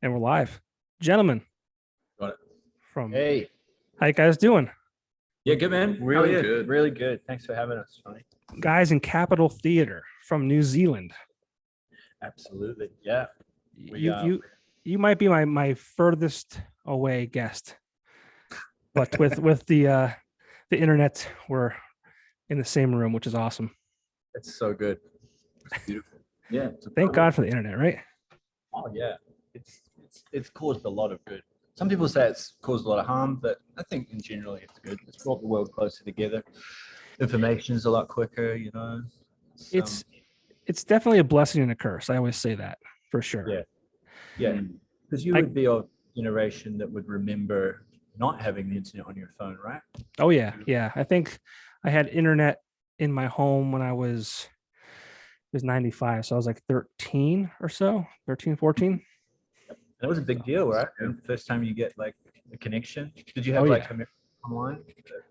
And we're live. Gentlemen, Got it. from Hey, how you guys doing? Yeah, good man. really How are you? good, really good. Thanks for having us, Johnny. Guys in Capitol Theater from New Zealand. Absolutely, yeah. You might be my furthest away guest, but with the internet, we're in the same room, which is awesome. It's so good. It's beautiful. Yeah. Thank God for the internet, right? Oh yeah, it's caused a lot of good. Some people say it's caused a lot of harm, but I think in general it's good. It's brought the world closer together. Information's a lot quicker, you know. It's definitely a blessing and a curse. I always say that for sure. Yeah, because you would be of generation that would remember not having the internet on your phone, right? Oh yeah. I think I had internet in my home when it was 95, so I was like 13 or so, 13, 14. That was a big deal, right? And the first time you get like a connection. Did you have Oh, like yeah. online?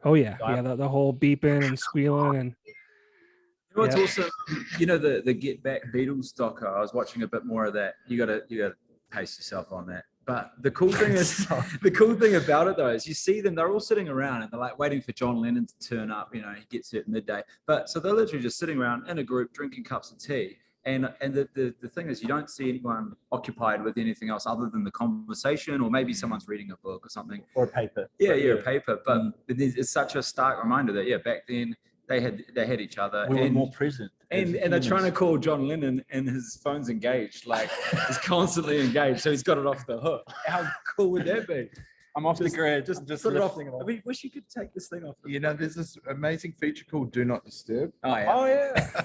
Oh yeah, the whole beeping and squealing and You know what's Yeah. awesome? You know the Get Back Beatles doco. I was watching a bit more of that. You gotta pace yourself on that. But the cool thing is, the cool thing about it though is you see them. They're all sitting around and they're like waiting for John Lennon to turn up. You know, he gets here at midday. But so they're literally just sitting around in a group drinking cups of tea. And the thing is, you don't see anyone occupied with anything else other than the conversation, or maybe someone's reading a book or something. Or paper. Yeah, paper. But it's such a stark reminder that back then they had each other. We were more present. And they're trying to call John Lennon and his phone's engaged, like he's constantly engaged, so he's got it off the hook. How cool would that be? I'm off the grid. Just put it off. I mean, wish you could take this thing off. You know, there's this amazing feature called Do Not Disturb. Oh yeah. Oh yeah.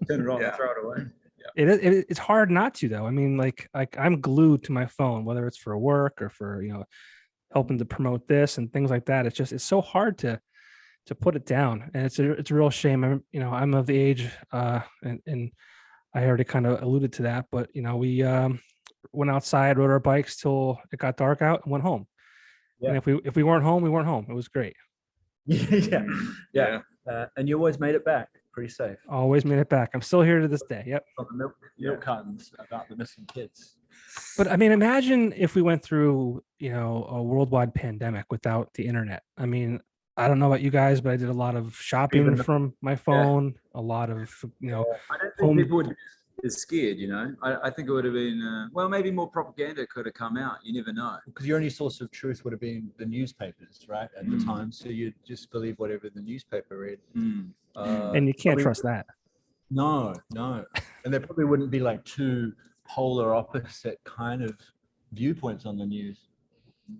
Turn it off Yeah. and throw it away. it's hard not to though. I mean, like I'm glued to my phone, whether it's for work or for helping to promote this and things like that. It's so hard to put it down, and it's a real shame. I'm of the age, and I already kind of alluded to that, but we went outside, rode our bikes till it got dark out, and went home. Yeah. And if we weren't home, we weren't home. It was great. Yeah. And you always made it back pretty safe. Always made it back. I'm still here to this day. Yep. On the milk cartons about the missing kids. But I mean, imagine if we went through, a worldwide pandemic without the internet. I mean, I don't know about you guys, but I did a lot of shopping from my phone. A lot of, I don't think home. people would be as scared. I think it would have been maybe more propaganda could have come out. You never know. Because your only source of truth would have been the newspapers, right? At the time. So you'd just believe whatever the newspaper read. And you can't trust that. No. And there probably wouldn't be like two polar opposite kind of viewpoints on the news.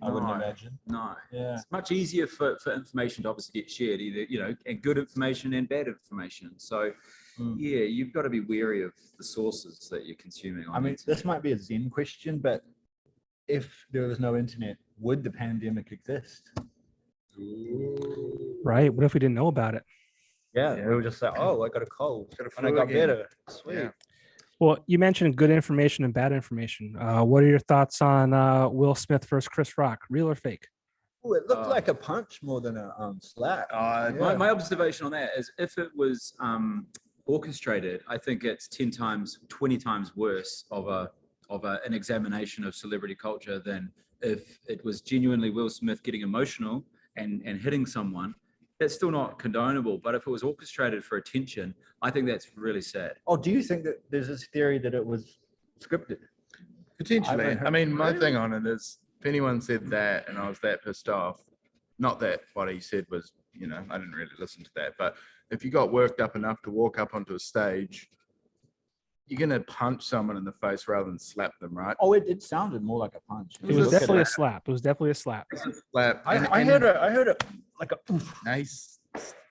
I wouldn't imagine. No. Yeah. It's much easier for information to obviously get shared, either, and good information and bad information. So, you've got to be wary of the sources that you're consuming. I mean, this might be a Zen question, but if there was no internet, would the pandemic exist? Right? What if we didn't know about it? Yeah. We were just like, oh, I got a cold and I got better. Sweet. Yeah. Well, you mentioned good information and bad information. What are your thoughts on Will Smith versus Chris Rock? Real or fake? Oh, it looked like a punch more than a slap. My observation on that is if it was orchestrated, I think it's 10 times, 20 times worse of an examination of celebrity culture than if it was genuinely Will Smith getting emotional and hitting someone. That's still not condonable, but if it was orchestrated for attention, I think that's really sad. Oh, do you think that there's this theory that it was scripted? Potentially. I mean, my thing on it is if anyone said that and I was that pissed off, not that what he said was, I didn't really listen to that, but if you got worked up enough to walk up onto a stage, you're going to punch someone in the face rather than slap them, right? Oh, it sounded more like a punch. It was definitely a slap. It was definitely a slap. Slap. I heard it like a oof. Nice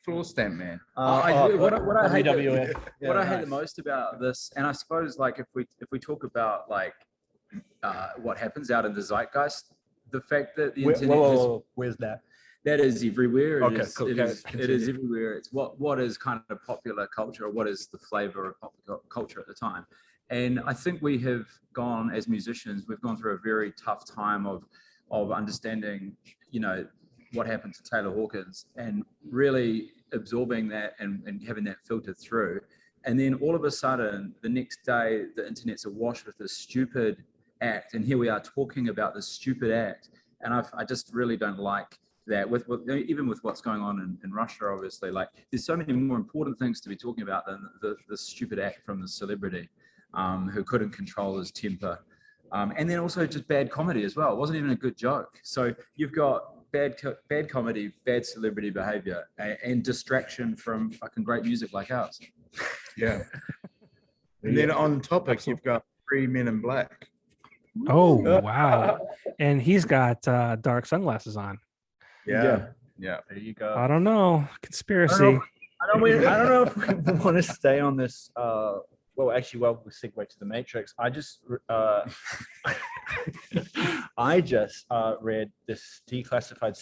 floor stamp, man. What I hate WWF. what I hate the most about this, and I suppose like if we talk about like what happens out in the zeitgeist, the fact that the internet where's that? that is everywhere. Okay, cool. It is everywhere. It's what is kind of popular culture, or what is the flavor of popular culture at the time. And I think we have gone, as musicians, we've gone through a very tough time of understanding, what happened to Taylor Hawkins and really absorbing that and having that filtered through. And then all of a sudden, the next day, the internet's awash with this stupid act, and here we are talking about this stupid act. And I just really don't like that even with what's going on in Russia, obviously, like there's so many more important things to be talking about than the stupid act from the celebrity who couldn't control his temper. And then also just bad comedy as well. It wasn't even a good joke. So you've got bad comedy, bad celebrity behavior, and distraction from fucking great music like ours. Yeah. And then on topic, you've got 3 Men in Black. Oh, wow. And he's got dark sunglasses on. Yeah. There you go. I don't know. Conspiracy. I don't know if we want to stay on this. Well, actually, we segue to the Matrix. I just read this declassified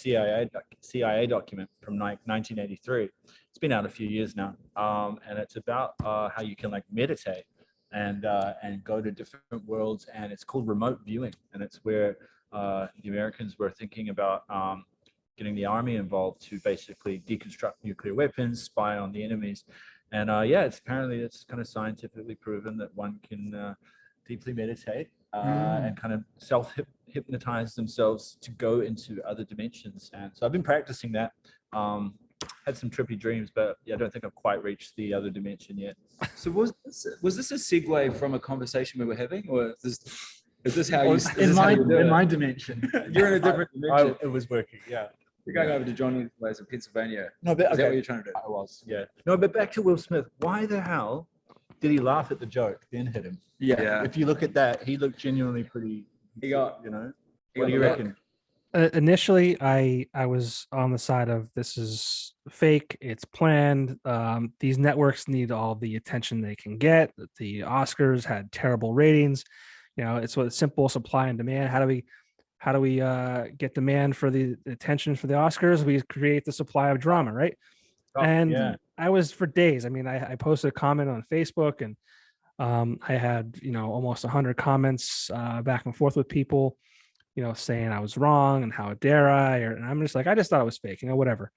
CIA document from 1983. It's been out a few years now, and it's about how you can like meditate and go to different worlds, and it's called remote viewing, and it's where the Americans were thinking about getting the army involved to basically deconstruct nuclear weapons, spy on the enemies. And it's kind of scientifically proven that one can deeply meditate and kind of self-hypnotize themselves to go into other dimensions. And so I've been practicing that. Had some trippy dreams, but I don't think I've quite reached the other dimension yet. So was this a segue from a conversation we were having, or is this how you? In my dimension? You're in a different dimension. It was working. Yeah. You're going over to Johnny's place in Pennsylvania. No, but Is that what you're trying to do? I was. Yeah. No, but back to Will Smith. Why the hell did he laugh at the joke, then hit him? Yeah. If you look at that, he looked genuinely pretty. He got. What do you reckon? Initially, I was on the side of this is fake. It's planned. These networks need all the attention they can get. The Oscars had terrible ratings. It's what simple supply and demand. How do we get demand for the attention for the Oscars? We create the supply of drama, right? I was for days. I mean, I posted a comment on Facebook, and I had almost 100 comments back and forth with people, saying I was wrong and how dare I, and I'm just like, I just thought it was fake, whatever.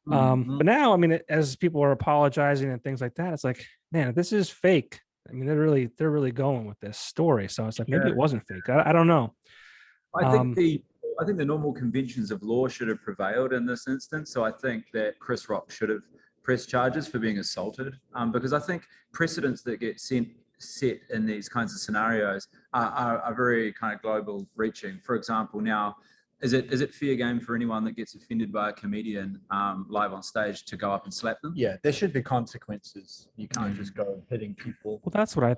But now, I mean, as people are apologizing and things like that, it's like, man, if this is fake, I mean, they're really going with this story. So it's like, maybe it wasn't fake. I don't know. I think the normal conventions of law should have prevailed in this instance. So I think that Chris Rock should have pressed charges for being assaulted, because I think precedents that get set in these kinds of scenarios are very kind of global reaching. For example, now, is it fair game for anyone that gets offended by a comedian live on stage to go up and slap them? Yeah, there should be consequences. You can't just go hitting people. Well, that's what I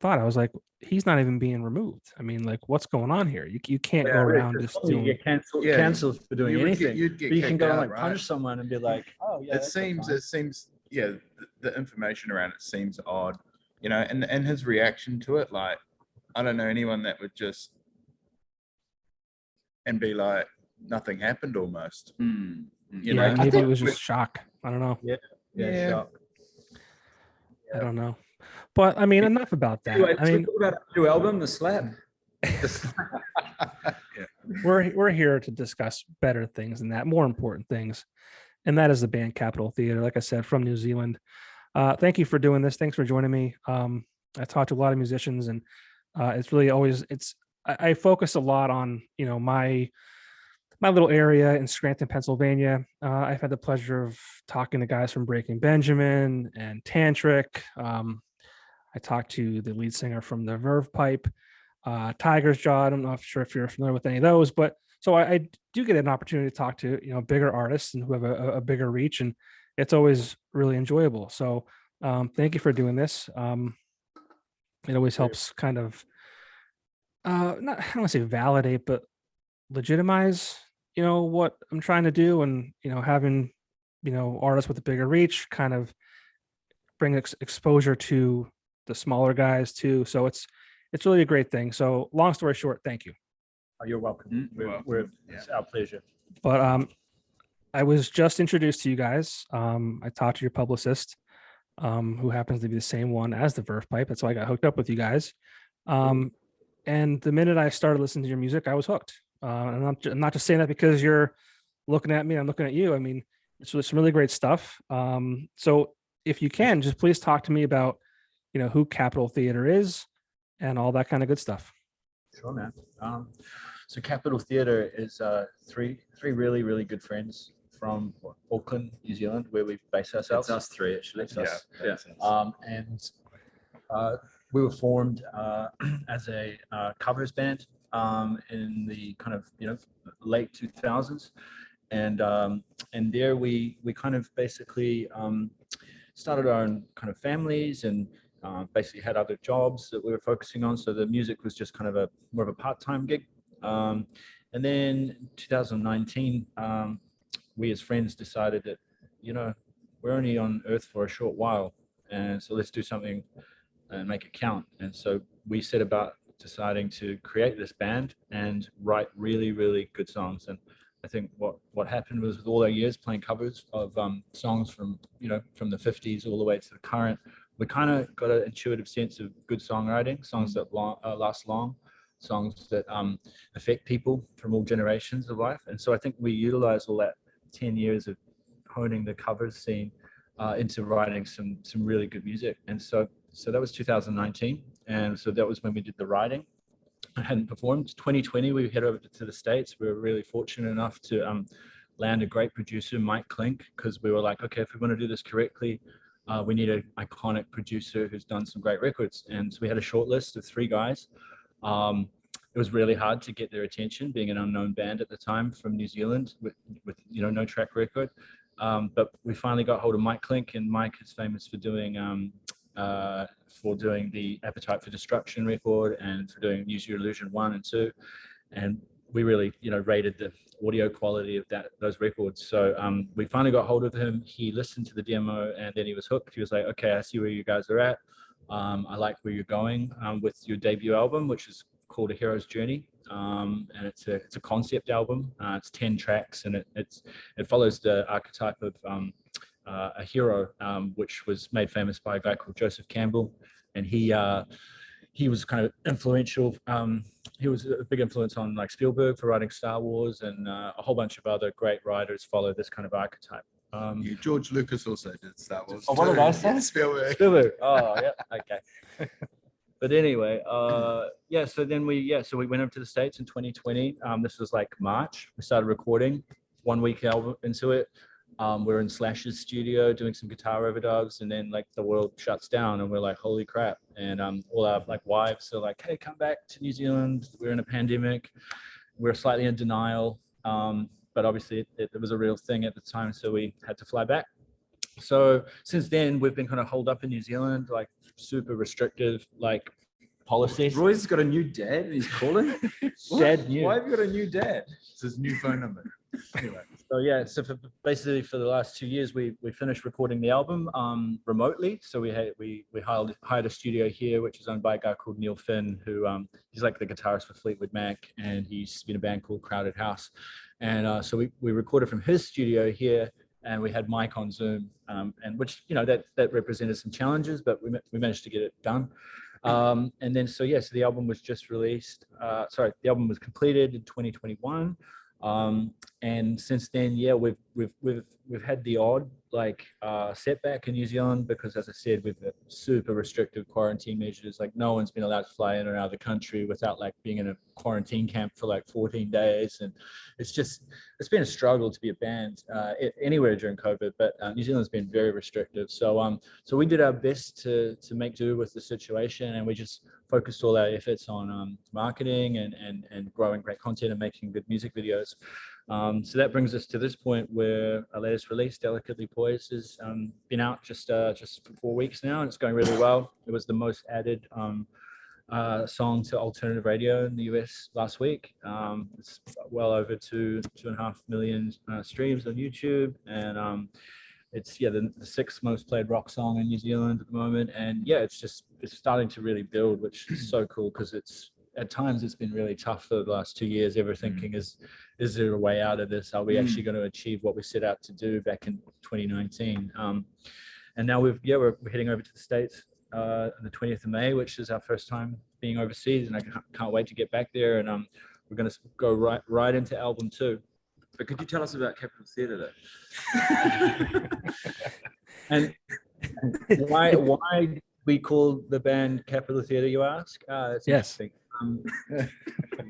thought. I was like, he's not even being removed. I mean, like, what's going on here? You can't go around just doing. You get canceled for doing anything. You'd get but you can go out, and punch someone and be like, oh yeah. It seems the information around it seems odd, and his reaction to it, like, I don't know anyone that would just and be like nothing happened almost. Maybe it was just shock. I don't know. Yeah. Shock. I don't know. But I mean, enough about that. Anyway, I mean, talk about a new album, The Slap. we're here to discuss better things than that, more important things, and that is the band Capitol Theatre. Like I said, from New Zealand. Thank you for doing this. Thanks for joining me. I talked to a lot of musicians, and it's really always I focus a lot on my little area in Scranton, Pennsylvania. I've had the pleasure of talking to guys from Breaking Benjamin and Tantric. I talked to the lead singer from the Verve Pipe, Tiger's Jaw. I'm not sure if you're familiar with any of those, but so I do get an opportunity to talk to bigger artists and who have a bigger reach, and it's always really enjoyable. So thank you for doing this. It always helps kind of I don't want to say validate, but legitimize what I'm trying to do, and having artists with a bigger reach kind of bring exposure to the smaller guys too. So it's really a great thing. So long story short, thank you. Oh, you're welcome. It's our pleasure. But I was just introduced to you guys. I talked to your publicist, who happens to be the same one as the Verve Pipe. That's why I got hooked up with you guys. And the minute I started listening to your music, I was hooked. And I'm not just saying that because you're looking at me, I'm looking at you. I mean, it's some really great stuff. So if you can, just please talk to me about, who Capitol Theatre is and all that kind of good stuff. Sure, man. So Capitol Theatre is three really, really good friends from Auckland, New Zealand, where we base ourselves. It's us three, actually. It's us. Yeah. And we were formed as a covers band in the kind of late 2000s, and there we kind of basically started our own kind of families and basically had other jobs that we were focusing on. So the music was just kind of more of a part-time gig. And then 2019, we as friends decided that, we're only on Earth for a short while, and so let's do something and make it count. And so we set about deciding to create this band and write really, really good songs. And I think what happened was, with all our years playing covers of songs from the 50s all the way to the current, we kind of got an intuitive sense of good songwriting, songs that last long, songs that affect people from all generations of life. And so I think we utilized all that 10 years of honing the covers scene into writing some really good music. And so that was 2019, and so that was when we did the writing. I hadn't performed. 2020, we head over to the States. We were really fortunate enough to land a great producer, Mike Clink, because we were like, okay, if we want to do this correctly, we need an iconic producer who's done some great records. And so we had a short list of 3 guys. It was really hard to get their attention, being an unknown band at the time from New Zealand with no track record. But we finally got hold of Mike Clink, and Mike is famous for doing the Appetite for Destruction record and for doing Use Your Illusion 1 and 2. And we really, rated the audio quality of those records. So we finally got hold of him. He listened to the demo, and then he was hooked. He was like, okay, I see where you guys are at. I like where you're going with your debut album, which is called A Hero's Journey. And it's a concept album. It's 10 tracks, and it follows the archetype of a hero, which was made famous by a guy called Joseph Campbell. And he was kind of influential. He was a big influence on like Spielberg for writing Star Wars, and a whole bunch of other great writers follow this kind of archetype. George Lucas also did Star Wars. Oh, what did I say? Spielberg. Oh, yeah. Okay. But anyway, so then we went up to the States in 2020. This was like March. We started recording. 1 week album into it. We're in Slash's studio doing some guitar overdubs, and then like the world shuts down, and we're like, holy crap. And all our like wives are like, hey, come back to New Zealand. We're in a pandemic. We're slightly in denial. But obviously it was a real thing at the time, so we had to fly back. So since then, we've been kind of holed up in New Zealand, like super restrictive, like policies. Roy's got a new dad and he's calling. Dad new. Why have you got a new dad? It's his new phone number. Anyway. So basically for the last 2 years, we finished recording the album remotely. So we hired a studio here, which is owned by a guy called Neil Finn, who he's like the guitarist for Fleetwood Mac, and he's been in a band called Crowded House. And so we recorded from his studio here, and we had Mike on Zoom, and which that represented some challenges, but we managed to get it done. And then so the album was just released. The album was completed in 2021. And since then, we've had the odd setback in New Zealand, because as I said, with the super restrictive quarantine measures, like no one's been allowed to fly in or out of the country without like being in a quarantine camp for like 14 days. And it's been a struggle to be a band anywhere during COVID, but New Zealand's been very restrictive. So we did our best to make do with the situation, and we just focused all our efforts on marketing and growing great content and making good music videos. So that brings us to this point where our latest release, Delicately Poised, has been out just for 4 weeks now, and it's going really well. It was the most added song to alternative radio in the US last week. It's well over 2.5 million streams on YouTube, and it's the 6th most played rock song in New Zealand at the moment. And it's starting to really build, which is so cool, because at times it's been really tough for the last 2 years. Ever thinking, is there a way out of this? Are we actually going to achieve what we set out to do back in 2019? And now we're heading over to the States on the 20th of May, which is our first time being overseas, and I can't wait to get back there. And we're going to go right into album 2. But could you tell us about Capitol Theatre though? and why we call the band Capitol Theatre, you ask? That's yes. Interesting.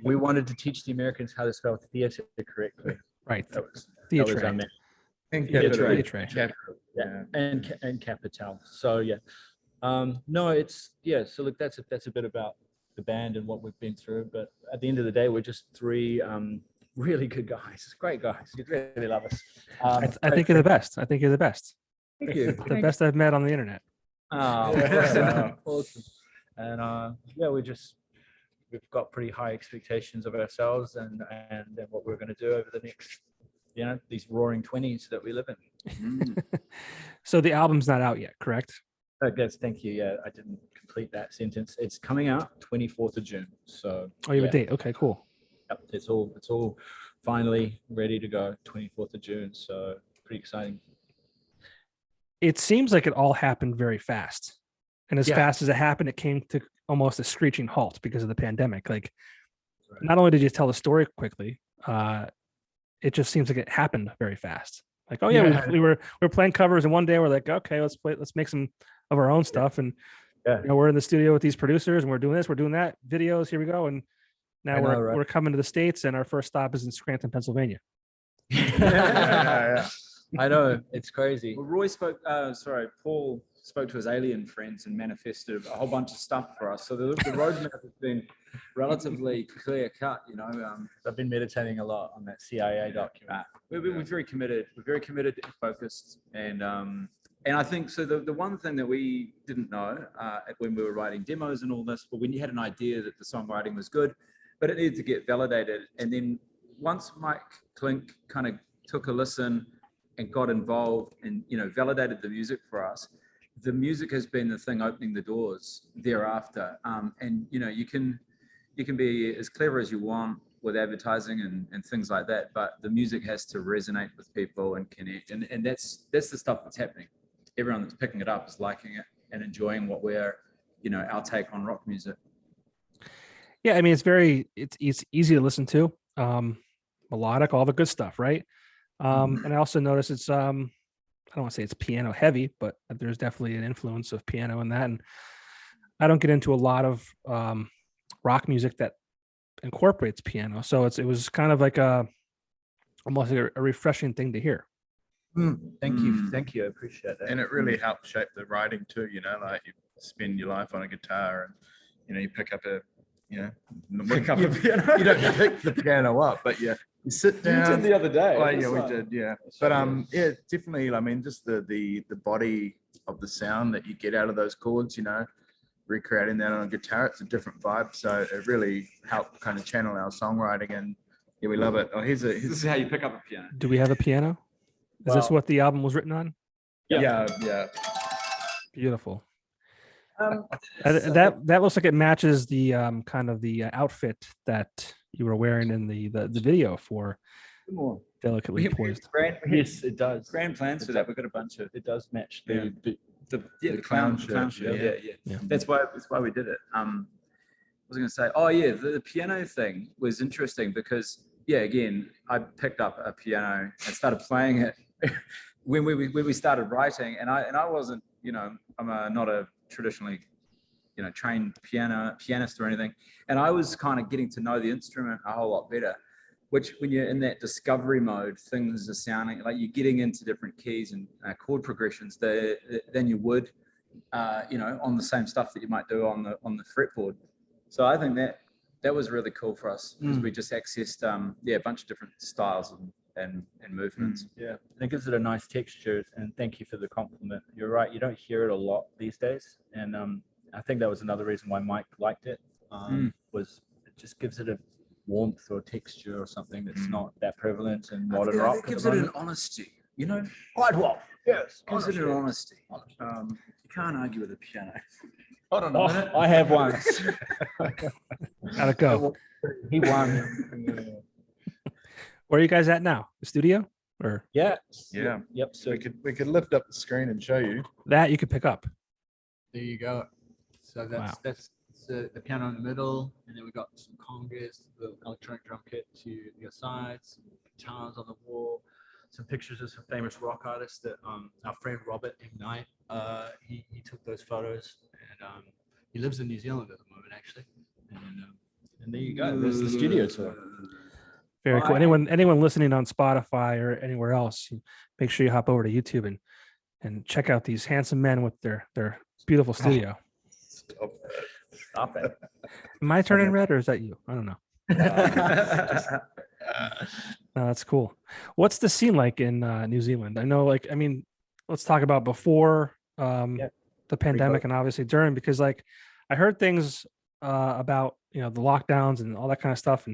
We wanted to teach the Americans how to spell theater correctly. Right. That was Theatre. our main. And Theatre. Chapter. Yeah, and capital. So yeah, no, it's So look, that's a bit about the band and what we've been through. But at the end of the day, we're just three really good guys, great guys. You really love us. I think you're the best. I think you're the best. Thank you. The best I've met on the internet. Oh, Yeah. awesome. And we've got pretty high expectations of ourselves and what we're going to do over the next, these roaring 20s that we live in. So the album's not out yet, correct? Yes, thank you. Yeah, I didn't complete that sentence. It's coming out 24th of June. So Oh, you have a date. Okay, cool. Yep, it's all finally ready to go. 24th of June. So pretty exciting. It seems like it all happened very fast. And as fast as it happened, it came to almost a screeching halt because of the pandemic. Like, not only did you tell the story quickly, it just seems like it happened very fast. Like, oh yeah, we were playing covers, and one day we're like, okay, let's make some of our own stuff, and we're in the studio with these producers, and we're doing this, we're doing that, videos. Here we go, and now we're coming to the States, and our first stop is in Scranton, Pennsylvania. I know, it's crazy. Well, Paul spoke to his alien friends and manifested a whole bunch of stuff for us. So the roadmap has been relatively clear cut. I've been meditating a lot on that CIA document. We're very committed. We're very committed and focused. And I think so. The one thing that we didn't know when we were writing demos and all this, but when you had an idea that the songwriting was good, but it needed to get validated. And then once Mike Clink kind of took a listen and got involved and validated the music for us, the music has been the thing opening the doors thereafter. And you can be as clever as you want with advertising and things like that, but the music has to resonate with people and connect, and that's the stuff that's happening. Everyone that's picking it up is liking it and enjoying what we're our take on rock music. Yeah, I mean, it's easy to listen to, melodic, all the good stuff, right? And I also notice it's I don't want to say it's piano heavy, but there's definitely an influence of piano in that. And I don't get into a lot of rock music that incorporates piano, so it was kind of like almost like a refreshing thing to hear. Thank you, I appreciate that. And it really helps shape the writing too. Like you spend your life on a guitar, and you pick up a pick up a piano. You don't pick the piano up, but you sit down. You did the other day. Oh, yeah, we did. Yeah, but definitely. I mean, just the body of the sound that you get out of those chords. Recreating that on a guitar, it's a different vibe. So it really helped kind of channel our songwriting, and we love it. Oh, this is how you pick up a piano. Do we have a piano? Is this what the album was written on? Yeah. Beautiful. That looks like it matches the kind of the outfit that you were wearing in the video for Delicately Poised. Yes, it does. Grand plans for that. We've got a bunch of. It does match the clown shirt. Yeah. That's why we did it. I was going to say, the piano thing was interesting because again, I picked up a piano and started playing it when we started writing, and I wasn't, I'm not a traditionally trained pianist or anything, and I was kind of getting to know the instrument a whole lot better, which when you're in that discovery mode, things are sounding like you're getting into different keys and chord progressions than you would on the same stuff that you might do on the fretboard. So I think that was really cool for us because we just accessed a bunch of different styles and movements. And it gives it a nice texture, and thank you for the compliment. You're right, you don't hear it a lot these days, and I think that was another reason why Mike liked it, was it just gives it a warmth or texture or something that's not that prevalent in modern rock. It gives it an honesty, quite well. Yes, gives it an honesty. You can't argue with a piano. Hold on a minute. I have one. How'd it go? He won. Where are you guys at now? The studio? Or Yep. So we could lift up the screen and show you. That you could pick up. There you go. So that's the piano in the middle, and then we got some congas, the electronic drum kit to your sides, some guitars on the wall, some pictures of some famous rock artists that our friend Robert Ignite, he took those photos, and he lives in New Zealand at the moment actually, and And there you go. There's the studio tour. Very cool. Anyone listening on Spotify or anywhere else, make sure you hop over to YouTube and check out these handsome men with their beautiful studio. Stop it. Am I turning red or is that you? I don't know. No, that's cool. What's the scene like in New Zealand? I know, like, I mean, let's talk about before the pandemic and obviously during, because like I heard things about, you know, the lockdowns and all that kind of stuff.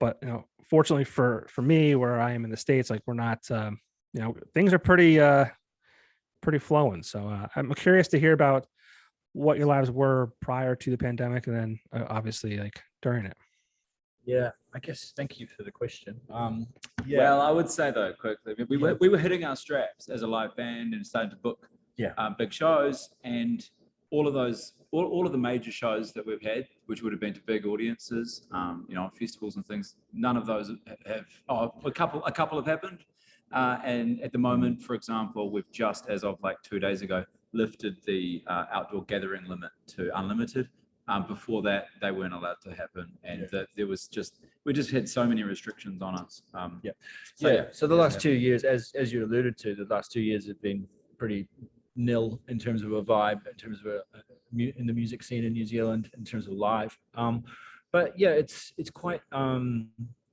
But you know, fortunately for me, where I am in the States, like we're not, you know, things are pretty flowing. So I'm curious to hear about what your lives were prior to the pandemic and then obviously like during it. Yeah, I guess. Thank you for the question. Well, I would say though, quickly, we were hitting our straps as a live band and starting to book big shows, and all of the major shows that we've had, which would have been to big audiences, you know, festivals and things. None of those have. A couple have happened, and at the moment, for example, we've just, as of like 2 days ago, lifted the outdoor gathering limit to unlimited. Before that, they weren't allowed to happen, and there was we just had so many restrictions on us. So the last 2 years, as you alluded to, the last 2 years have been pretty nil in terms of a vibe, in terms of in the music scene in New Zealand, in terms of live. But yeah, it's quite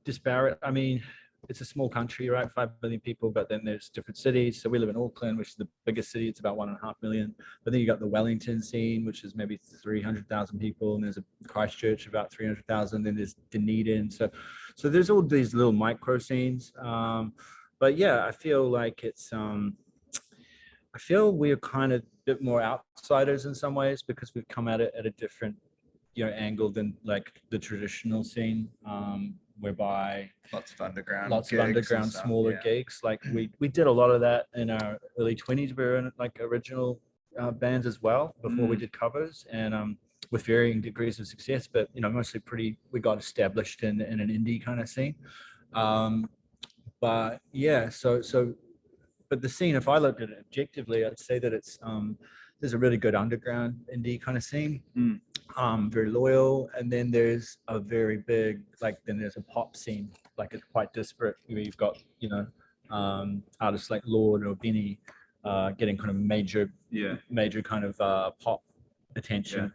disparate. I mean, it's a small country, right? 5 million people, but then there's different cities. So we live in Auckland, which is the biggest city. It's about 1.5 million. But then you got the Wellington scene, which is maybe 300,000 people, and there's a Christchurch about 300,000. Then there's Dunedin. So there's all these little micro scenes. But yeah, I feel like it's I feel we're kind of a bit more outsiders in some ways because we've come at it at a different, you know, angle than like the traditional scene. Whereby lots of underground smaller gigs. Like we did a lot of that in our early 20s. We were in like original bands as well before we did covers, and with varying degrees of success, but you know, mostly we got established in an indie kind of scene. But yeah, but the scene, if I looked at it objectively, I'd say that it's there's a really good underground indie kind of scene. Very loyal, and then there's a very big, like, then there's a pop scene, like it's quite disparate, where you've got, you know, artists like Lord or Benny getting kind of major kind of pop attention.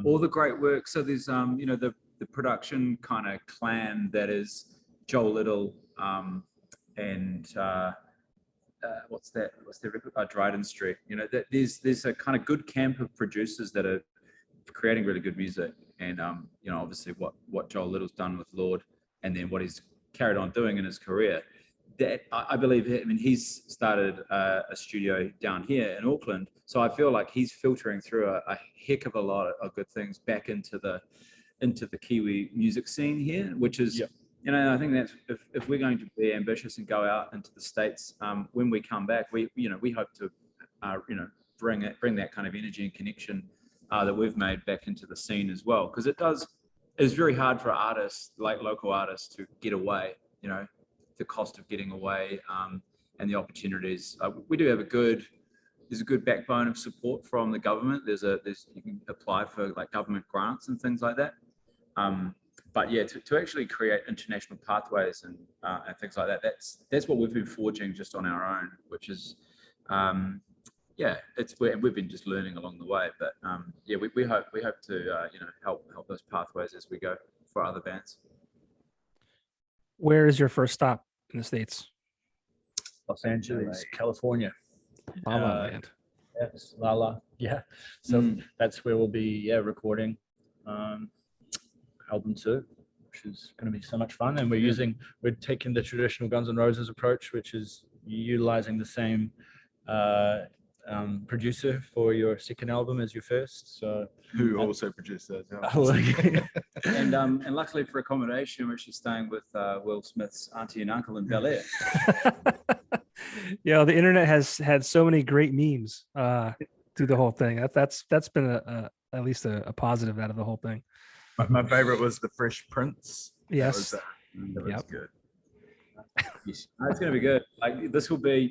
All the great work. So there's you know, the production kind of clan that is Joel Little and what's their record? Dryden Street. You know, that there's a kind of good camp of producers that are creating really good music, and you know, obviously what Joel Little's done with Lord, and then what he's carried on doing in his career. That I believe, I mean, he's started a studio down here in Auckland, so I feel like he's filtering through a heck of a lot of good things back into the Kiwi music scene here, which is. You know, I think that's if we're going to be ambitious and go out into the States, when we come back, we hope to, you know, bring that kind of energy and connection that we've made back into the scene as well, because it's very hard for artists, like local artists, to get away. You know, the cost of getting away and the opportunities. We do have there's a good backbone of support from the government. You can apply for like government grants and things like that. But yeah, to actually create international pathways and things like that, that's what we've been forging just on our own, which is, we've been just learning along the way. But we hope to you know, help those pathways as we go for other bands. Where is your first stop in the States? Los Angeles, California. La La Land. Yes, La. Yeah. So that's where we'll be recording. Album 2, which is going to be so much fun, and we're taking the traditional Guns N' Roses approach, which is utilizing the same producer for your second album as your first. So who also produced that? And luckily for accommodation, we're actually staying with Will Smith's auntie and uncle in Bel Air. Yeah, the internet has had so many great memes through the whole thing. That's been at least a positive out of the whole thing. My favorite was the Fresh Prince. Yes. That was good. Yes. It's going to be good. Like this will be,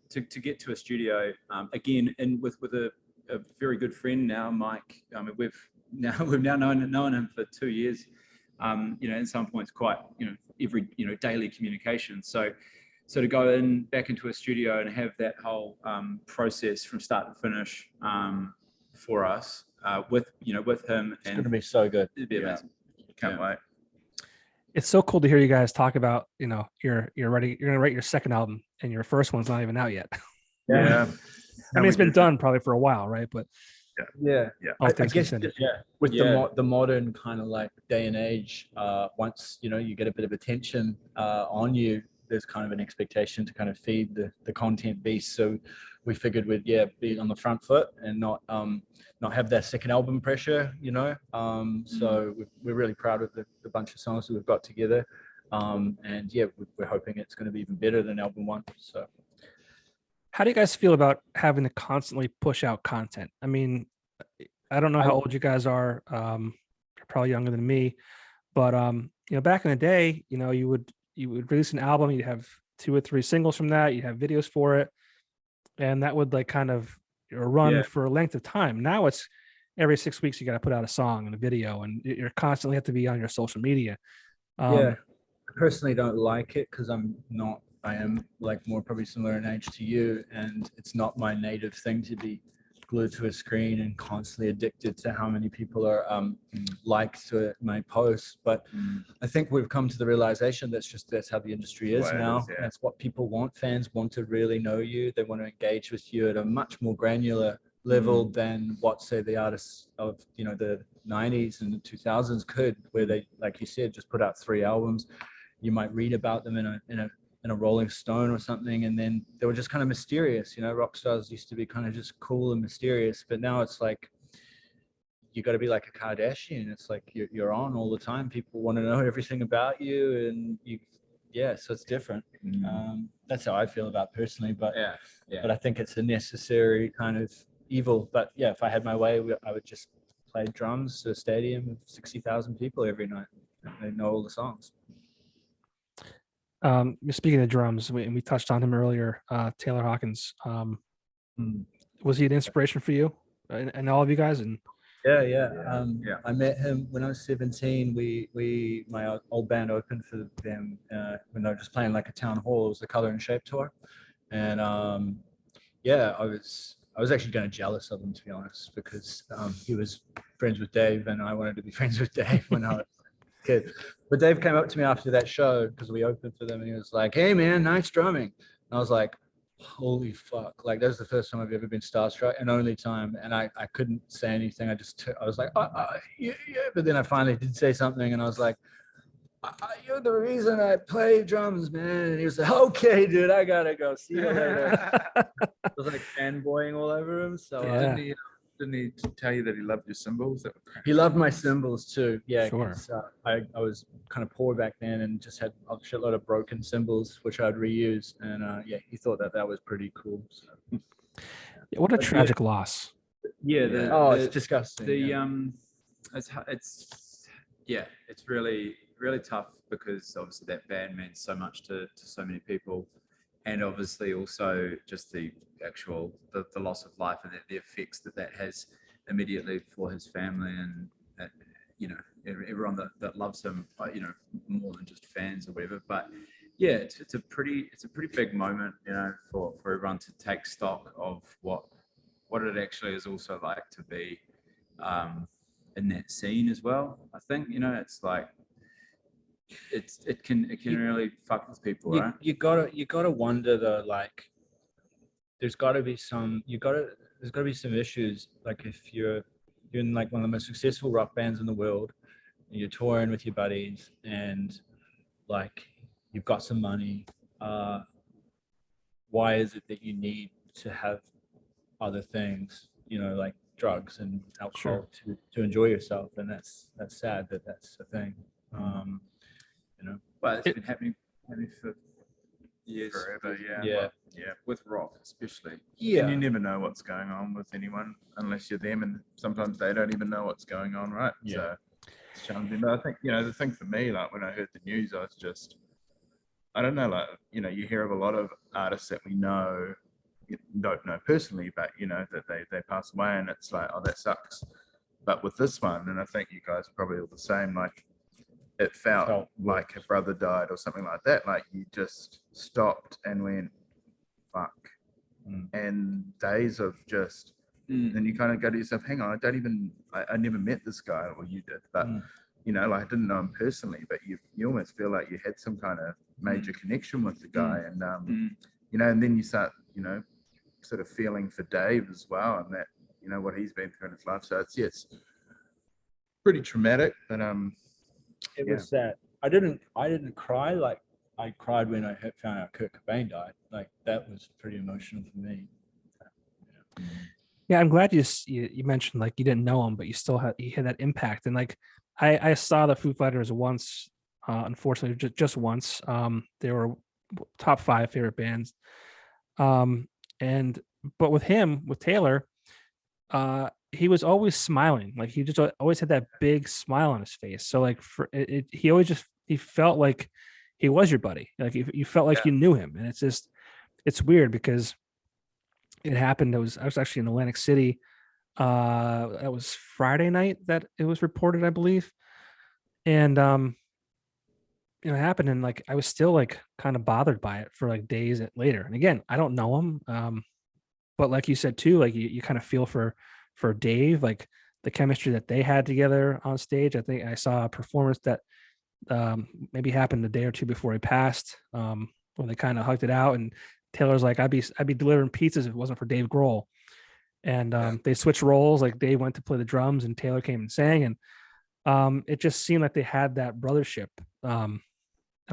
to get to a studio again, and with a very good friend now, Mike. I mean, we've now known him for 2 years. in some points quite, every, daily communication. So to go back into a studio and have that whole process from start to finish for us with him, It's going to be so good. it'd be amazing. Can't wait. It's so cool to hear you guys talk about, you're ready, you're gonna write your second album, and your first one's not even out yet. Yeah. I mean, it's been done probably for a while, right? But Yeah. all I things guess considered. just, with Yeah. the modern kind of like day and age, once you get a bit of attention on you, there's kind of an expectation to kind of feed the content beast. So we figured we'd be on the front foot and not have that second album pressure, So we're really proud of the bunch of songs that we've got together, and we're hoping it's going to be even better than album one. So. How do you guys feel about having to constantly push out content? I mean, I don't know how old you guys are. You're probably younger than me, but back in the day, you would release an album, you'd have 2 or 3 singles from that, you'd have videos for it, and that would like kind of run for a length of time. Now it's every 6 weeks you got to put out a song and a video, and you're constantly have to be on your social media. I personally don't like it because I am like more probably similar in age to you, and it's not my native thing to be glued to a screen and constantly addicted to how many people are liked to my posts. But I think we've come to the realization that's how the industry is now. That's what people want. Fans want to really know you. They want to engage with you at a much more granular level than what, say, the artists of the 90s and the 2000s could, where they, like you said, just put out 3 albums. You might read about them in a Rolling Stone or something, and then they were just kind of mysterious. Rock stars used to be kind of just cool and mysterious, but now it's like you got to be like a Kardashian. It's like you're on all the time. People want to know everything about you, and so it's different. That's how I feel about it personally, but I think it's a necessary kind of evil. But if I had my way, I would just play drums to a stadium of 60,000 people every night. They know all the songs. Speaking of drums, we touched on him earlier, Taylor Hawkins. Was he an inspiration for you and all of you guys? And I met him when I was 17. My old band opened for them when they were just playing like a town hall. It was the Color and Shape tour, and I was actually kind of jealous of him, to be honest, because he was friends with Dave, and I wanted to be friends with Dave when I was a kid. But Dave came up to me after that show because we opened for them, and he was like, "Hey man, nice drumming." And I was like, holy fuck, like that was the first time I've ever been starstruck, and only time. And I couldn't say anything. I was like, yeah. But then I finally did say something, and I was like, you're the reason I play drums, man. And he was like, okay, dude, I gotta go. See you later. I was like fanboying all over him. So Didn't he tell you that he loved your cymbals? He loved my cymbals too. Yeah, sure. I was kind of poor back then and just had a shitload of broken cymbals, which I'd reuse. And he thought that was pretty cool. So. What a tragic loss. It's disgusting. It's really, really tough because obviously that band meant so much to so many people. And obviously also just the actual the loss of life and the effects that has immediately for his family and everyone that loves him, more than just fans or whatever. But it's a pretty big moment, for everyone to take stock of what it actually is also like to be in that scene as well. I think it's like it can really fuck with people, right? You gotta wonder though, like there's gotta be some issues. Like if you're in like one of the most successful rock bands in the world, and you're touring with your buddies, and like you've got some money, why is it that you need to have other things, like drugs and alcohol to enjoy yourself? And that's sad that's a thing. But it's been happening for years. Forever, yeah, with rock especially. And you never know what's going on with anyone unless you're them, and sometimes they don't even know what's going on, right? So it's challenging. But I think the thing for me, like when I heard the news, I was just, I don't know, like you hear of a lot of artists that we know, don't know personally, but that they pass away, and it's like, oh, that sucks. But with this one, and I think you guys are probably all the same, like it felt Felt like a brother died or something like that. Like you just stopped and went, fuck. And days of just, then you kind of go to yourself, hang on, I never met this guy, or you did, but you know, like I didn't know him personally, but you almost feel like you had some kind of major connection with the guy. And you know, and then you start, you know, sort of feeling for Dave as well, and that, you know, what he's been through in his life. So it's pretty traumatic, but It was that I didn't cry like I cried when I found out Kurt Cobain died. Like that was pretty emotional for me. Yeah, I'm glad you mentioned like you didn't know him, but you had that impact. And like I saw the Foo Fighters once, unfortunately, just once. They were top 5 favorite bands. But with Taylor, he was always smiling. Like he just always had that big smile on his face. So like he felt like he was your buddy. Like you felt like you knew him. And it's weird because it happened. I was actually in Atlantic City. That was Friday night that it was reported, I believe. And it happened, and like I was still like kind of bothered by it for like days later. And again, I don't know him. But like you said too, like you kind of feel for Dave, like the chemistry that they had together on stage. I think I saw a performance that maybe happened a day or two before he passed, where they kind of hugged it out, and Taylor's like, I'd be delivering pizzas if it wasn't for Dave Grohl. And they switched roles. Like Dave went to play the drums and Taylor came and sang, and it just seemed like they had that brothership. And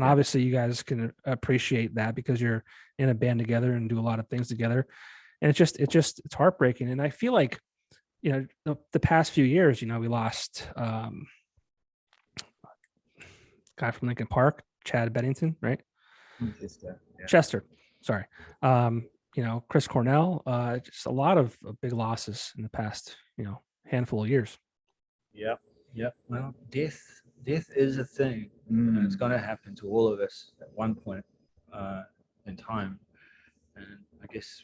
obviously you guys can appreciate that because you're in a band together and do a lot of things together. And it's heartbreaking. And I feel like, the past few years, we lost guy from Lincoln Park, Chad Bennington, right? Chester, sorry. Chris Cornell, just a lot of big losses in the past, handful of years. Yep. Well, death is a thing, and it's going to happen to all of us at one point in time. And I guess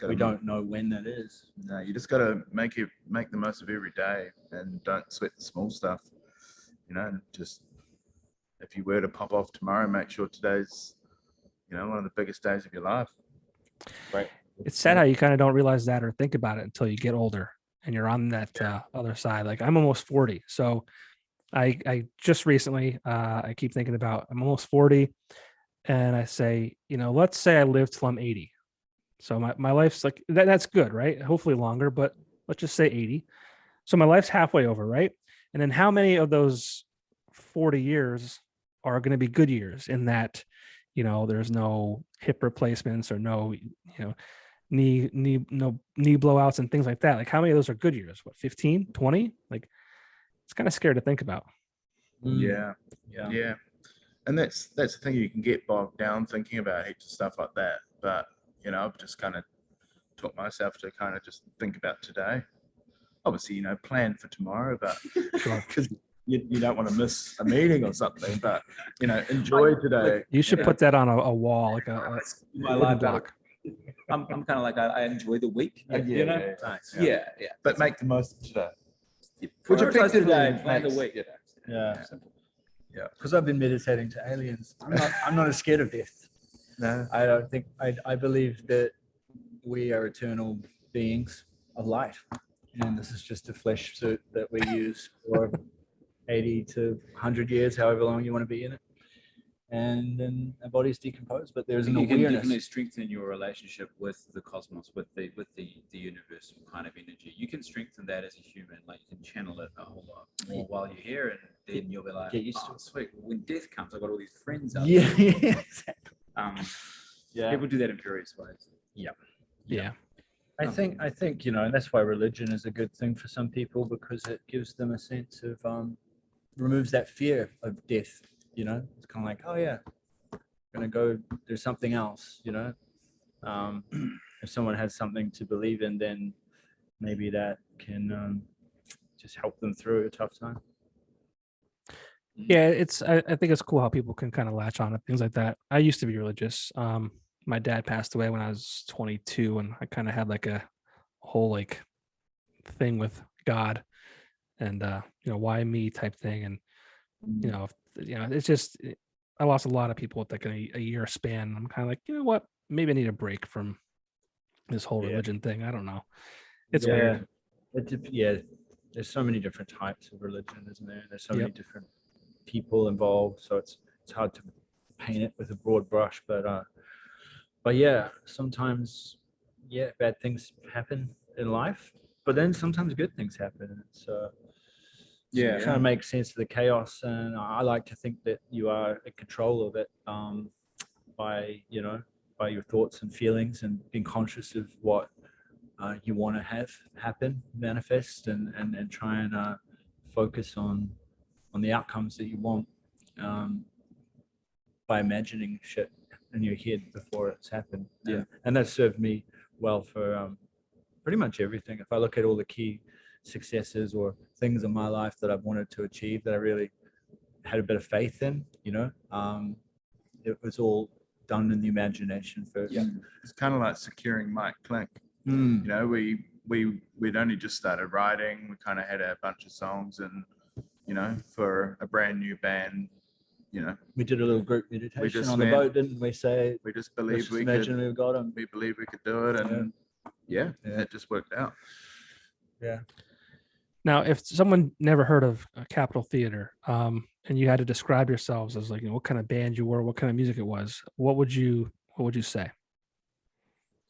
we don't know when that is. No, you just got to make the most of every day and don't sweat the small stuff. And just if you were to pop off tomorrow, make sure today's, one of the biggest days of your life. Right. It's sad how you kind of don't realize that or think about it until you get older and you're on that other side. Like I'm almost 40. So I just recently, I keep thinking about, I'm almost 40 and I say, let's say I live till I'm 80. So my life's like, that's good, right? Hopefully longer, but let's just say 80. So my life's halfway over, right? And then how many of those 40 years are going to be good years in that, there's no hip replacements or no, knee blowouts and things like that. Like how many of those are good years? What, 15, 20? Like it's kind of scary to think about. Yeah. And that's the thing, you can get bogged down thinking about heaps of stuff like that. But, I've just kind of taught myself to kind of just think about today. Obviously, plan for tomorrow, but because you don't want to miss a meeting or something, but, enjoy today. You should put that on a wall, like a wooden block. I'm kind of like, I enjoy the week. Nice. Yeah. But make the most of today. Which affects today, plan the week. Yeah. Because I've been meditating to aliens. I'm not as scared of death. No, I don't think. I believe that we are eternal beings of light, and this is just a flesh suit that we use for 80 to 100 years, however long you want to be in it. And then our bodies decompose, but there's an You can awareness. definitely strengthen your relationship with the cosmos, with the universal kind of energy. You can strengthen that as a human, like you can channel it a whole lot more while you're here, and then you'll be like, Get used to it. Sweet. When death comes, I've got all these friends out Yeah, there. exactly. People do that in various ways. Yeah. I think, and that's why religion is a good thing for some people, because it gives them a sense of, removes that fear of death. It's kind of like, oh yeah, I'm gonna go do something else. If someone has something to believe in, then maybe that can just help them through a tough time. Yeah, I think it's cool how people can kind of latch on to things like that. I used to be religious. My dad passed away when I was 22, and I kind of had like a whole like thing with God and why me type thing. And you know, it's just I lost a lot of people with like a year span. I'm kind of like, you know what? Maybe I need a break from this whole Yeah. religion thing. I don't know. It's Yeah. weird. Yeah, there's so many different types of religion, isn't there? There's so many Yep. different people involved, so it's hard to paint it with a broad brush. But yeah, sometimes bad things happen in life, but then sometimes good things happen. So trying to make sense of the chaos, and I like to think that you are in control of it by your thoughts and feelings, and being conscious of what you want to have happen, manifest, and try and focus on the outcomes that you want by imagining shit in your head before it's happened. And that served me well for pretty much everything. If I look at all the key successes or things in my life that I've wanted to achieve that I really had a bit of faith in, it was all done in the imagination first. It's kind of like securing Mike Clink. You know, we'd only just started writing. We kind of had a bunch of songs, and for a brand new band, we did a little group meditation just on the went- boat, didn't we? Say, we just let's believed just we imagine could. we've got them. We believed we could do it, and it just worked out. Yeah. Now, if someone never heard of Capitol Theater, and you had to describe yourselves as like, what kind of band you were, what kind of music it was, what would you say?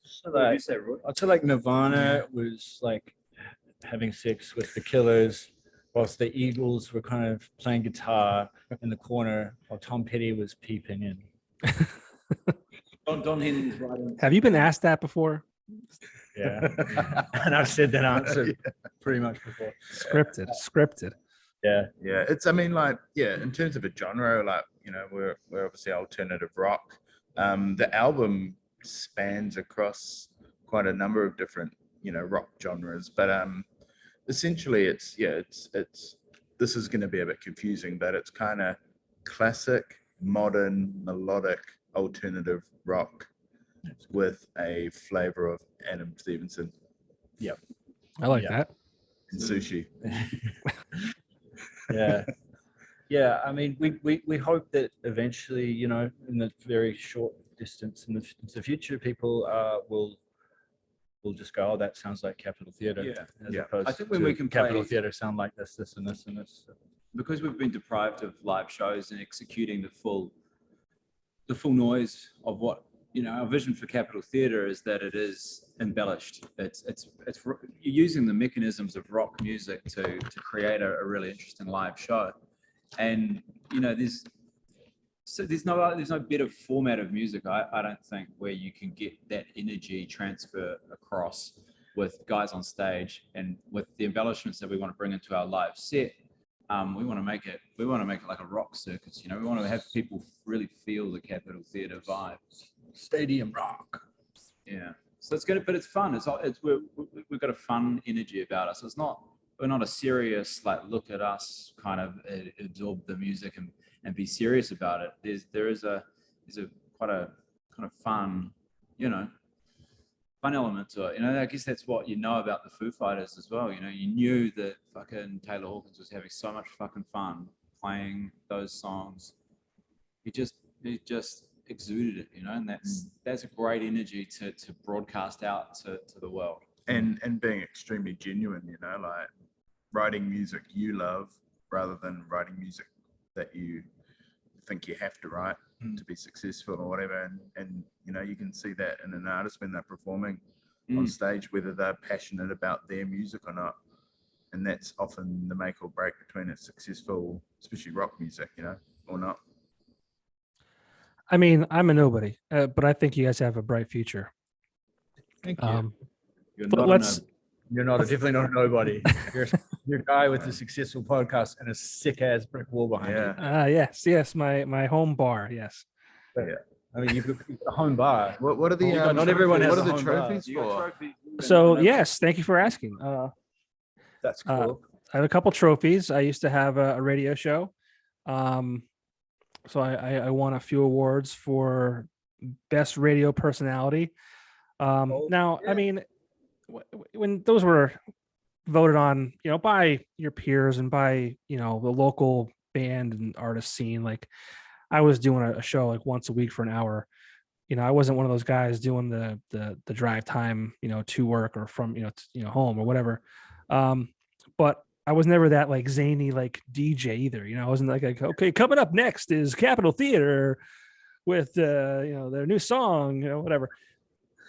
So like, I'd say like Nirvana was like having sex with the Killers, whilst the Eagles were kind of playing guitar in the corner while Tom Petty was peeping in. Don Henley's writing. Have you been asked that before? Yeah. And I've said that answer pretty much before. Scripted. Yeah. Yeah, in terms of a genre, we're obviously alternative rock. The album spans across quite a number of different rock genres, but essentially it's this is going to be a bit confusing, but it's kind of classic, modern, melodic, alternative rock with a flavor of Adam Stevenson. I like that. And sushi. Yeah. I mean, we hope that eventually, in the very short distance in the future, people will just go, oh, that sounds like Capitol Theater. As opposed I think when to we can Capitol play- Theater sound like this, and this, and this. Because we've been deprived of live shows and executing the full noise of what our vision for Capitol Theater is, that it is embellished. It's you're using the mechanisms of rock music to create a really interesting live show, and there's no better format of music, I don't think, where you can get that energy transfer across with guys on stage, and with the embellishments that we want to bring into our live set. We want to make it like a rock circus. We want to have people really feel the Capitol Theater vibe. Stadium rock. Yeah. So but it's fun. We've got a fun energy about us. We're not a serious, like, look at us kind of absorb the music and be serious about it. There's a quite a kind of fun, fun element to it. I guess that's what about the Foo Fighters as well. You knew that fucking Taylor Hawkins was having so much fucking fun playing those songs. He just exuded it, and that's a great energy to broadcast out to the world. And being extremely genuine, like writing music you love rather than writing music that you think you have to write to be successful or whatever. And you can see that in an artist when they're performing on stage, whether they're passionate about their music or not. And that's often the make or break between a successful, especially rock music, or not. I mean, I'm a nobody, but I think you guys have a bright future. Thank you. You're Definitely not a nobody. You're a guy with a successful podcast and a sick ass brick wall behind you. Yes, my home bar. Yes. I mean, you've got a home bar. What are the not everyone has what a are the home bar. trophies for? So yes, thank you for asking. That's cool. I have a couple trophies. I used to have a radio show. So I won a few awards for best radio personality. I mean, when those were voted on, by your peers and by, the local band and artist scene. Like I was doing a show like once a week for an hour. I wasn't one of those guys doing the drive time, to work or from, home or whatever. But I was never that like zany like DJ either. I wasn't like okay, coming up next is Capitol Theater with their new song, whatever.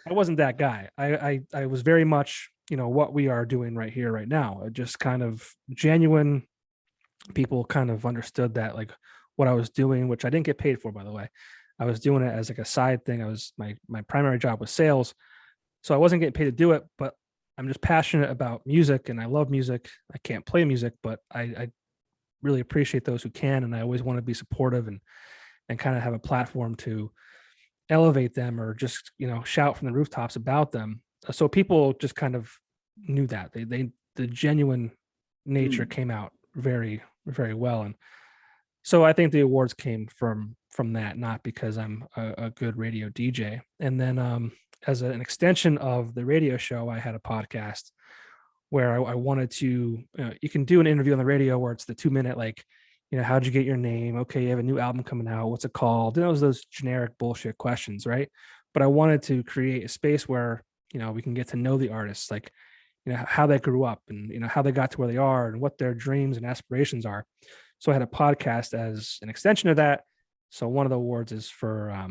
I wasn't that guy. I was very much, what we are doing right here, right now. Just kind of genuine. People kind of understood that like what I was doing, which I didn't get paid for, by the way. I was doing it as like a side thing. I was my primary job was sales, so I wasn't getting paid to do it. But I'm just passionate about music, and I love music. I can't play music, but I really appreciate those who can, and I always want to be supportive and kind of have a platform to elevate them or just shout from the rooftops about them. So people just kind of knew that the genuine nature came out very, very well. And so I think the awards came from that, not because I'm a good radio DJ. And then as an extension of the radio show, I had a podcast where I wanted to, you can do an interview on the radio where it's the 2-minute, like, how'd you get your name? Okay, you have a new album coming out. What's it called? Those generic bullshit questions, right? But I wanted to create a space where, we can get to know the artists, like, how they grew up and, how they got to where they are and what their dreams and aspirations are. So I had a podcast as an extension of that. So one of the awards is for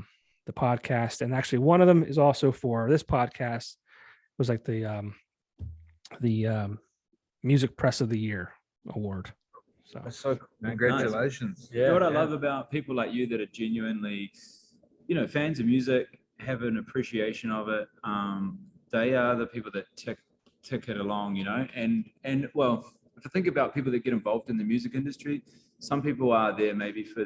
the podcast. And actually one of them is also for this podcast. It was like the Music Press of the Year award. So Congratulations. You know what I love about people like you that are genuinely, fans of music, have an appreciation of it. They are the people that tick it along, and well, if I think about people that get involved in the music industry, some people are there maybe for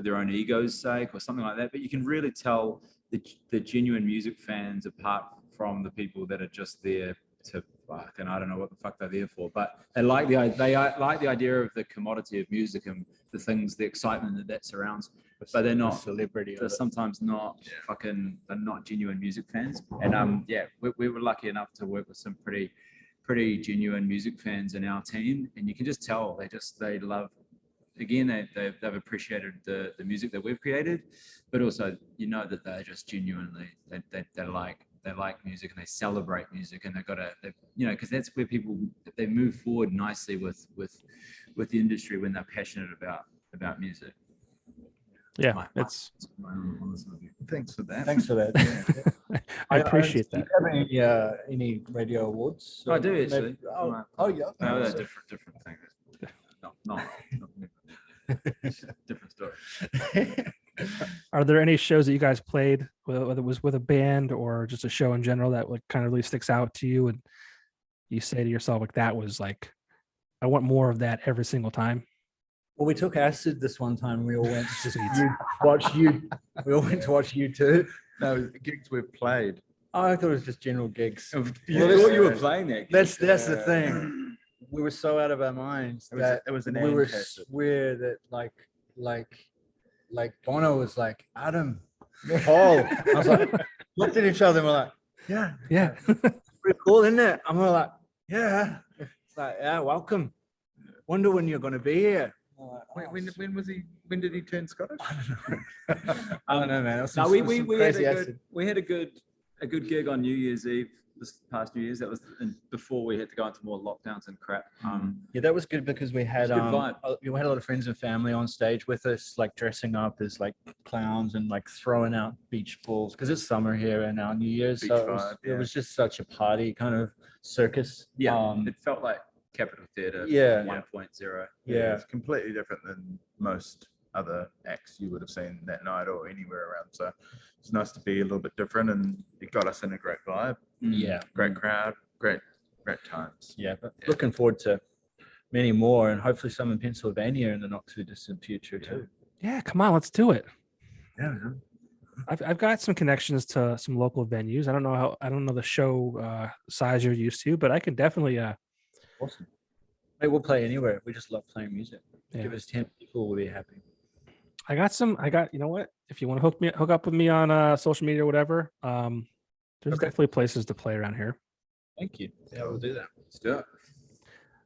their own ego's sake or something like that, but you can really tell the genuine music fans apart from the people that are just there to fuck, and I don't know what the fuck they're there for, but they like the idea of the commodity of music and the things, the excitement that surrounds, but they're not celebrity. They're sometimes not fucking. They're not genuine music fans, and we were lucky enough to work with some pretty genuine music fans in our team, and you can just tell they love. Again, they've appreciated the music that we've created, but also that they're just genuinely they like music and they celebrate music, and they've got because that's where people they move forward nicely with the industry when they're passionate about music. Yeah, Thanks for that. Thanks for that. Yeah. I appreciate that. Do you have any radio awards? I do actually. Yeah. No, they're different things. Not different story. Are there any shows that you guys played, whether it was with a band or just a show in general, that like kind of really sticks out to you, and you say to yourself like that was like, I want more of that every single time? Well, we took acid this one time. We all went to watch you. We all went to watch you too. No, gigs we've played. Oh, I thought it was just general gigs. You thought you were playing that. That's the thing. We were so out of our minds that it was an we were ancestor. swear that like Bono was like, Adam, Paul. I was like, looked at each other and we're like, yeah, pretty cool, isn't it? And we're like, yeah. It's like, yeah, welcome. Wonder when you're going to be here. Like, When did he turn Scottish? I don't know, man. No, we had a good gig on New Year's Eve this past New Year's. That was before we had to go into more lockdowns and crap. Yeah, that was good because we had good vibe. We had a lot of friends and family on stage with us, like dressing up as like clowns and like throwing out beach balls because it's summer here and our New Year's. Beach So vibe, it was just such a party kind of circus. Yeah, it felt like Capitol Theater. Yeah. 1.0. Yeah. It's completely different than most other acts you would have seen that night or anywhere around. So it's nice to be a little bit different, and it got us in a great vibe. Yeah. Great crowd, great times. Yeah, but looking forward to many more, and hopefully some in Pennsylvania in the not too distant future too. Yeah, come on, let's do it. Yeah. I've got some connections to some local venues. I don't know the show size you're used to, but I can definitely Awesome. Hey, we'll play anywhere. We just love playing music. Yeah. Give us 10 people, we'll be happy. you know what? If you want to hook up with me on social media or whatever, there's definitely places to play around here. Thank you. Yeah, we'll do that. Let's do it.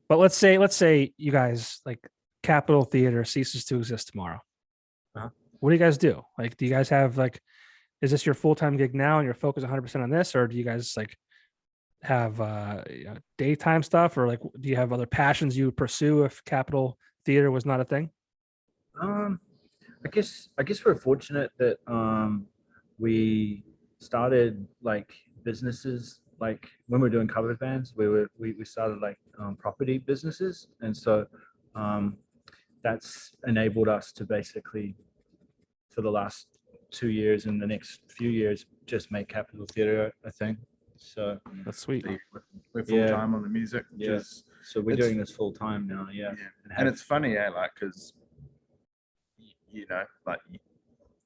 But let's say you guys like Capitol Theater ceases to exist tomorrow. Uh-huh. What do you guys do? Like, do you guys have like, is this your full-time gig now and you're focused 100% on this, or do you guys like have daytime stuff, or like do you have other passions you would pursue if Capitol Theater was not a thing? I guess we're fortunate that we started like businesses, like when we were doing cover bands, we started like property businesses, and so that's enabled us to basically for the last 2 years and the next few years just make Capitol Theater a thing. So That's sweet. We're full time on the music. Yeah. So we're doing this full time now. Yeah. And it's funny, like, because like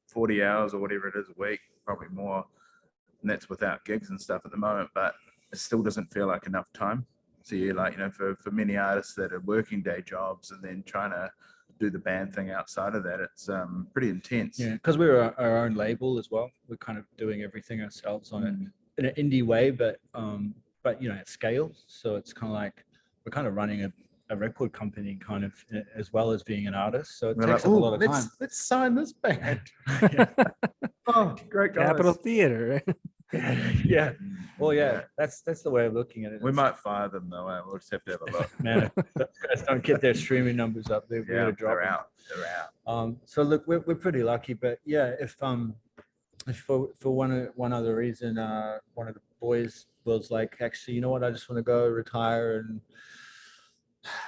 40 hours or whatever it is a week, probably more, and that's without gigs and stuff at the moment, but it still doesn't feel like enough time. So you're like, for many artists that are working day jobs and then trying to do the band thing outside of that, it's pretty intense. Yeah, because we're our own label as well. We're kind of doing everything ourselves on it in an indie way, but at scale. So it's kind of like we're kind of running a record company kind of as well as being an artist. So it takes up a lot of time. Let's sign this band. Oh, great guys. Capitol Theater. Yeah. Well, yeah, that's the way of looking at it. We might fire them though. We'll just have to have a look. Man, those guys don't get their streaming numbers up. They're Yeah, drop they're them. out. They're out. So look, we're pretty lucky, but yeah, if for one other reason, one of the boys was like, actually, you know what? I just want to go retire and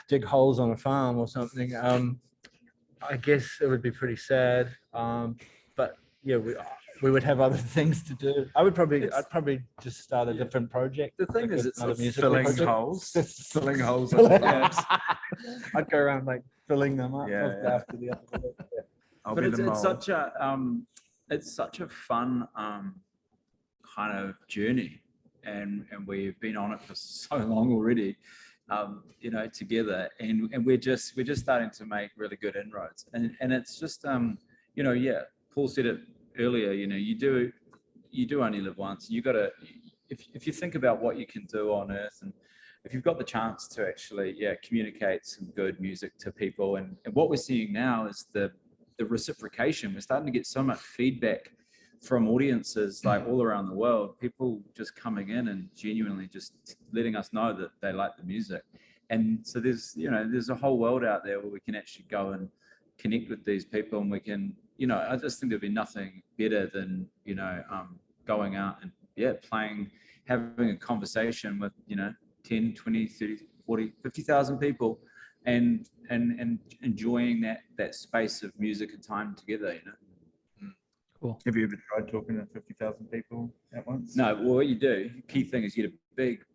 dig holes on a farm or something. I guess it would be pretty sad. But yeah, we would have other things to do. I'd probably just start a different project. The thing is, it's another like musical Filling project. holes. Filling holes. in the labs. I'd go around like filling them up Yeah, yeah. after the other. Yeah. I'll but be it's, the it's mole. such a fun kind of journey, and we've been on it for so long already, together, and we're just starting to make really good inroads, and it's just Paul said it earlier, you do only live once. You got to, if you think about what you can do on earth, and if you've got the chance to actually communicate some good music to people, and what we're seeing now is the reciprocation. We're starting to get so much feedback from audiences like all around the world, people just coming in and genuinely just letting us know that they like the music. And so there's a whole world out there where we can actually go and connect with these people, and we can, I just think there'd be nothing better than, going out and playing, having a conversation with, 10, 20, 30, 40, 50,000 people, and enjoying that space of music and time together, Cool. Have you ever tried talking to 50,000 people at once? No, well, what you do, key thing is you get a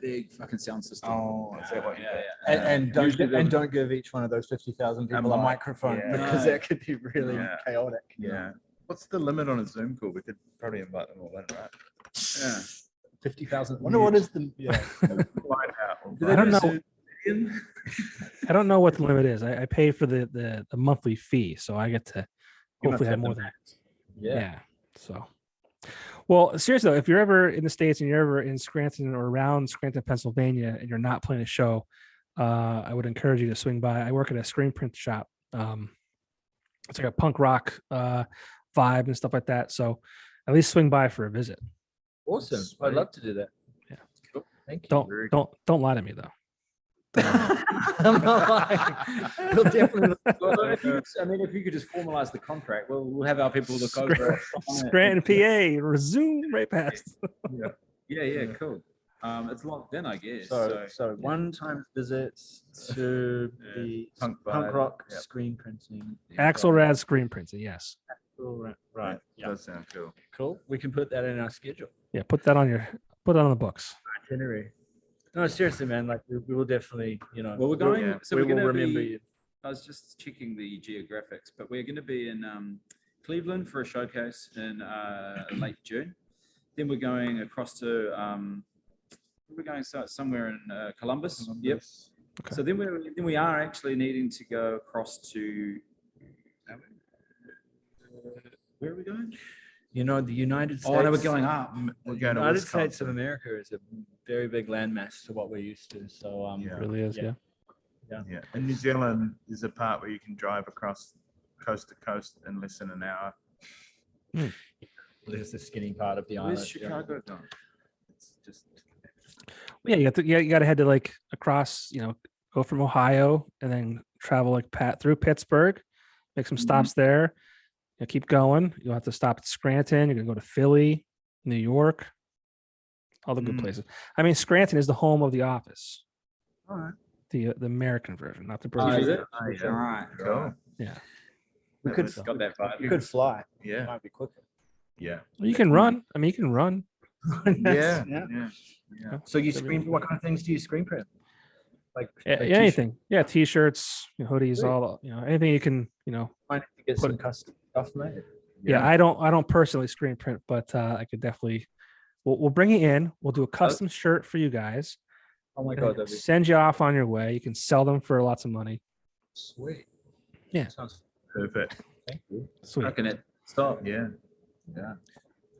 big fucking sound system. Oh, is that what you do? And Usually don't give each one of those 50,000 people a mic, microphone, yeah. because No. that could be really Yeah. chaotic. Yeah. What's the limit on a Zoom call? We could probably invite them all in, right? Yeah. 50,000. Wonder what is the Find out. I don't know. I don't know what the limit is. I pay for the monthly fee, so I get to You must hopefully have have more the than Yeah. So, well, seriously, though, if you're ever in the States and you're ever in Scranton or around Scranton, Pennsylvania, and you're not playing a show, I would encourage you to swing by. I work at a screen print shop. It's like a punk rock vibe and stuff like that. So at least swing by for a visit. Awesome. Sweet. I'd love to do that. Yeah. Cool. Thank you. Don't lie to me though. I'm not lying. We'll definitely If you could just formalize the contract, we'll have our people look over it. Scranton, PA, resume right past. Yeah, cool. It's locked in, I guess. So one-time visits to the Punk punk vibe. rock Yep. screen printing. Axelrad screen printing, yes. Right. Yeah. Does sound cool. Cool. We can put that in our schedule. Yeah, put that on the books. Itinerary. No, seriously, man. Like we will definitely, Well, we're going. Yeah. So we we're will going to remember be. you. I was just checking the geographics, but we're going to be in Cleveland for a showcase in late June. Then we're going across to somewhere in Columbus. Yep. Okay. So then we are actually needing to go across to. Where are we going? The United States. Oh, no, we're going up. We're The going to United States of Wisconsin. America is a very big landmass to what we're used to. So Yeah. It really is, Yeah. yeah. Yeah. In New Zealand, there's a part where you can drive across coast to coast in less than an hour. There's the skinny part of the Where's island. Chicago? No. It's just Yeah, you got to head to like across, go from Ohio and then travel like through Pittsburgh, make some stops there. Keep going. You'll have to stop at Scranton. You're gonna go to Philly, New York, all the good places. I mean, Scranton is the home of The Office. All right. The American version, not the Oh, British. is version. it? All right. cool. Yeah. We could Got that vibe. we could fly. It Yeah. might be quicker. Yeah. Well, you can run. I mean, you can run. Yeah. Yeah. Yeah. So you screen? What kind of things do you screen print? Like, Yeah, like anything. Yeah, t-shirts, hoodies, Sweet. all anything you can. Might have to get Put some it- custom stuff made. Yeah, I don't personally screen print, but I could definitely. We'll bring it in. We'll do a custom shirt for you guys. Oh my and god, then that'd be send you off on your way. You can sell them for lots of money. sweet. Yeah. Sounds. Perfect. Thank you. Sweet. How can it stop? Yeah. Yeah.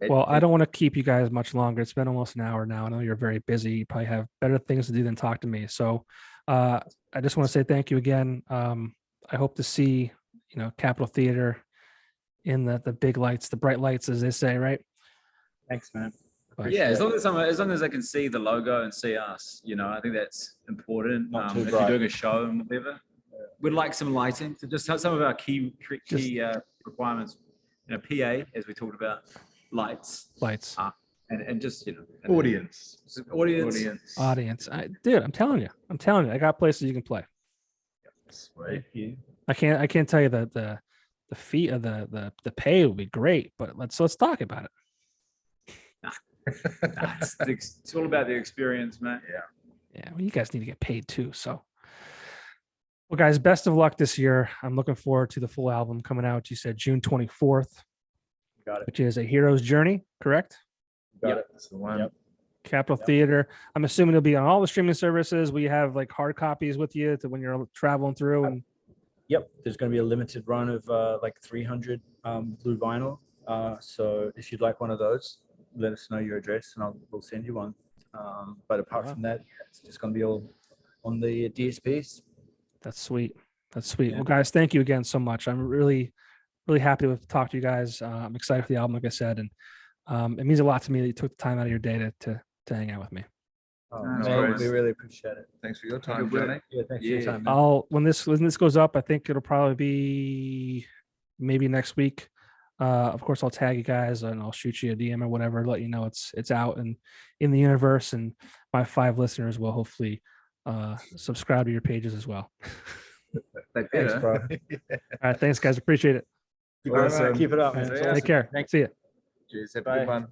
Well, I don't want to keep you guys much longer. It's been almost an hour now. I know you're very busy. You probably have better things to do than talk to me. So I just want to say thank you again. I hope to see, Capitol Theater in the big lights, the bright lights, as they say, right? Thanks, man. But Yeah, as long as I can see the logo and see us, I think that's important. Not too If bright. you're doing a show and whatever, we'd like some lighting. So just some of our key requirements, PA, as we talked about, lights, lights, and just Audience. audience. Dude, I'm telling you, I got places you can play. Sweet. Thank you. I can't tell you that the fee of the pay will be great, but let's talk about it. It's all about the experience, man. Yeah, well, you guys need to get paid too. So, well, guys, best of luck this year. I'm looking forward to the full album coming out. You said June 24th, Got it. which is A Hero's Journey, correct? Got it. That's the one. Yep. Capitol Theater. I'm assuming it'll be on all the streaming services. We have like hard copies with you to when you're traveling through. And Yep. There's going to be a limited run of like 300 blue vinyl. So if you'd like one of those, let us know your address and we'll send you one. But apart Wow. from that, it's just going to be all on the DSPs. that's sweet. That's sweet. Yeah. Well, guys, thank you again so much. I'm really, really happy to talk to you guys. I'm excited for the album, like I said, and it means a lot to me that you took the time out of your day to hang out with me. Oh, No man, worries. we really appreciate it. Thanks for your time, Johnny. Yeah, thanks for your Yeah. time, man. When this goes up, I think it'll probably be maybe next week. Of course, I'll tag you guys and I'll shoot you a DM or whatever, let you know it's out and in the universe, and my 5 listeners will hopefully subscribe to your pages as well. They Thanks, better. bro. All right, thanks, guys. Appreciate it. Keep it up, Awesome. Keep it up, All man. right, take care. See ya. Cheers. Have a Bye. good one.